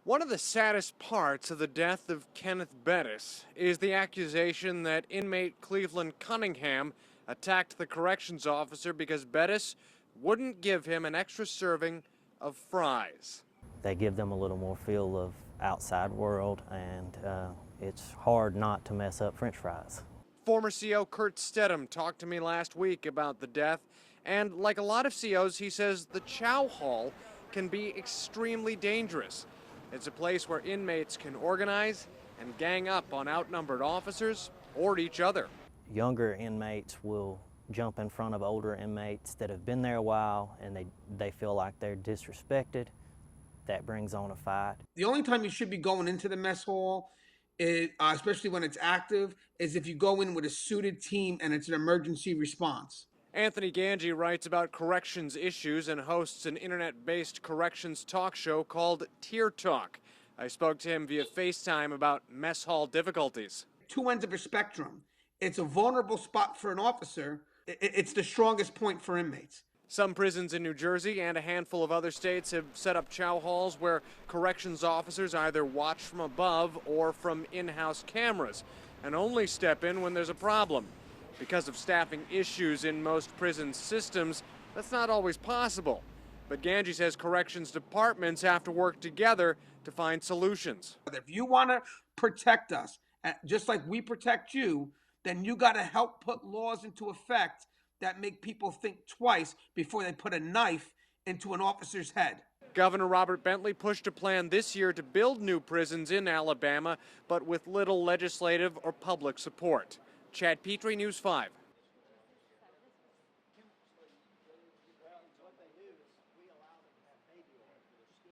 One of the saddest parts of the death of Kenneth Bettis is the accusation that inmate Cleveland Cunningham attacked the corrections officer because Bettis wouldn't give him an extra serving of fries. They give them a little more feel of outside world, and it's hard not to mess up French fries. Former CO Kurt Stedham talked to me last week about the death, and like a lot of COs, he says the chow hall can be extremely dangerous. It's a place where inmates can organize and gang up on outnumbered officers or each other. Younger inmates will jump in front of older inmates that have been there a while, and they feel like they're disrespected. That brings on a fight. The only time you should be going into the mess hall, especially when it's active, is if you go in with a suited team and it's an emergency response. Anthony Ganji writes about corrections issues and hosts an internet-based corrections talk show called Tier Talk. I spoke to him via FaceTime about mess hall difficulties. Two ends of a spectrum. It's a vulnerable spot for an officer. It's the strongest point for inmates. Some prisons in New Jersey and a handful of other states have set up chow halls where corrections officers either watch from above or from in-house cameras and only step in when there's a problem. Because of staffing issues in most prison systems, that's not always possible. But Ganji says corrections departments have to work together to find solutions. If you want to protect us, just like we protect you, then you got to help put laws into effect that make people think twice before they put a knife into an officer's head. Governor Robert Bentley pushed a plan this year to build new prisons in Alabama, but with little legislative or public support. Chad Petrie, News 5.